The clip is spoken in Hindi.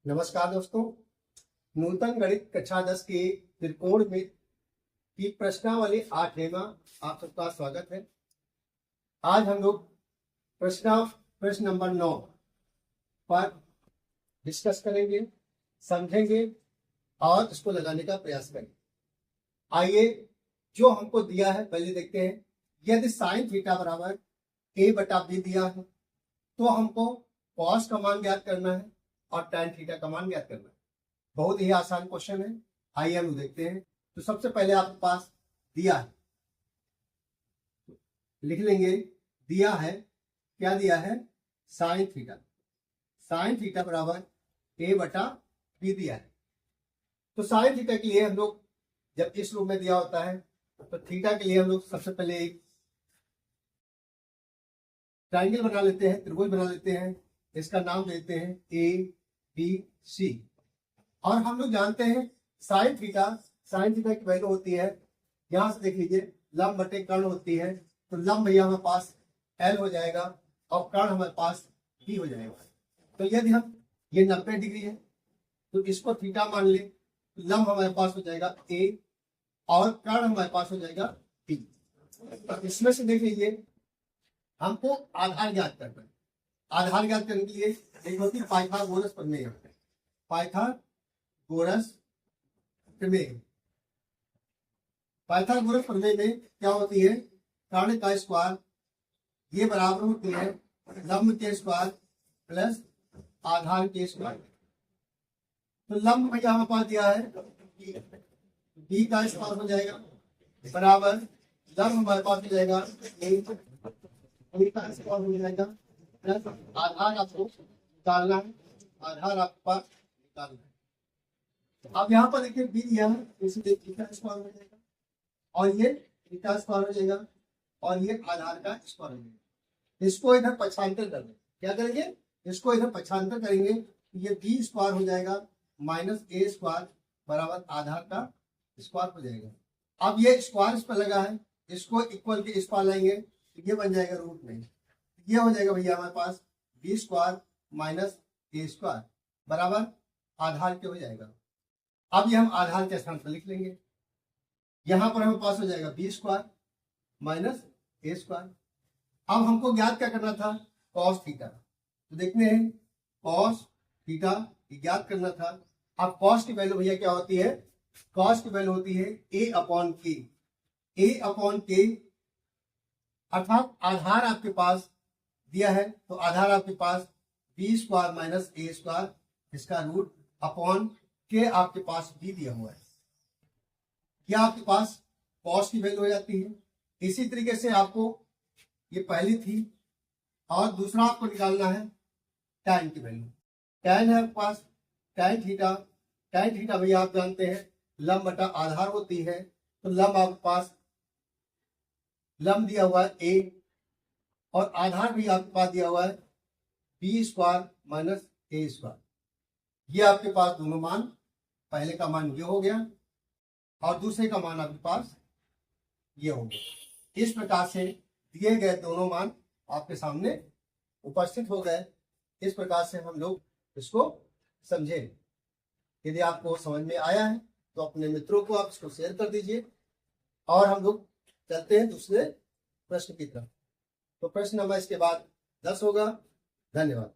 नमस्कार दोस्तों, नूतन गणित कक्षा 10 के त्रिकोण में की प्रश्नावली 8वें में आप सबका स्वागत है। आज हम लोग प्रश्न नंबर 9 पर डिस्कस करेंगे, समझेंगे और इसको लगाने का प्रयास करेंगे। आइए, जो हमको दिया है पहले देखते हैं। यदि साइन थीटा बराबर a बटा b दिया है तो हमको कॉस का मान ज्ञात करना है और tan थीटा का मान ज्ञात करना है। बहुत ही आसान क्वेश्चन है, आइए हम देखते हैं। तो सबसे पहले आपके पास दिया है, लिख लेंगे। दिया है, क्या दिया है? Sine theta. साइन थीटा बराबर a बटा b दिया है। तो साइन थीटा के लिए हम लोग जब इस रूप में दिया होता है तो थीटा के लिए हम लोग सबसे पहले एक ट्राइंगल बना लेते हैं, त्रिभुज बना लेते हैं। इसका नाम देते हैं ए बी सी। और हम लोग जानते हैं साइन थीटा की वैल्यू होती है, यहां से देख लीजिए, लंब बटे कर्ण होती है। तो लंब भैया हमारे पास एल हो जाएगा और कर्ण हमारे पास बी हो जाएगा। तो यदि हम ये 90 डिग्री है तो इसको थीटा मान ले, तो लंब हमारे पास हो जाएगा ए और कर्ण हमारे पास हो जाएगा बी। तो इसमें से देख लीजिए, हमको आधार ज्ञात करना है। आधार ज्ञात करने के लिए एक होती है पाइथागोरस प्रमेय। पाइथागोरस प्रमेय पाइथागोरस प्रमेय में क्या होती है? कर्ण का स्क्वायर ये बराबर होती है लंब के स्क्वायर प्लस आधार के स्क्वायर। तो लंब में क्या हमारे पास दिया है? बी का स्क्वायर हो जाएगा बराबर लंब हमारे पास हो जाएगा आधार आपको निकालना है, आधार आपके पास निकालना है। अब यहाँ पर देखिए बी दिया है, इसे थीटा स्क्वायर हो जाएगा और ये थीटा स्क्वायर हो जाएगा और ये आधार का स्क्वायर हो जाएगा। इसको इधर पक्षांतर कर देंगे। क्या करेंगे? इसको इधर पक्षांतर करेंगे, ये बी स्क्वायर हो जाएगा माइनस ए स्क्वायर बराबर आधार का स्क्वायर हो जाएगा। अब ये स्क्वायर इस पर लगा है, इसको इक्वल के इस पर लाएंगे, ये बन जाएगा रूट में। ये हो जाएगा भैया हमारे पास बी स्क्वायर माइनस ए स्क्वायर बराबर आधार के हो जाएगा। अब ये हम आधार के स्थान पर लिख लेंगे। यहां पर हमारे पास हो जाएगा बी स्क्वायर माइनस ए स्क्वायर। अब हमको ज्ञात क्या करना था? Cos theta. तो देखते हैं, कॉस थीटा ज्ञात करना था। अब कॉस की वैल्यू भैया क्या होती है? कॉस की वैल्यू होती है ए अपॉन के। ए अपॉन के अर्थात आधार आपके पास दिया है तो आधार आपके पास बी स्क्वायर माइनस ए स्क्वायर, इसका रूट अपॉन के आपके पास बी दिया हुआ है। क्या आपके पास कॉस की वैल्यू हो जाती है। इसी तरीके से आपको ये पहली थी और दूसरा आपको निकालना है tan की वैल्यू। tan है आपके पास tan थीटा भैया आप जानते हैं लंब बटा आधार होती है। तो लंब आपके पास लंब दिया हुआ है ए और आधार भी आपके पास दिया हुआ है बी स्क्वायर माइनस ए स्क्वायर। ये आपके पास दोनों मान, पहले का मान ये हो गया और दूसरे का मान आपके पास ये हो गया। इस प्रकार से दिए गए दोनों मान आपके सामने उपस्थित हो गए। इस प्रकार से हम लोग इसको समझें। यदि आपको समझ में आया है तो अपने मित्रों को आप इसको शेयर कर दीजिए और हम लोग चलते हैं दूसरे प्रश्न की तरफ। तो प्रश्न नंबर इसके बाद 10 होगा। धन्यवाद।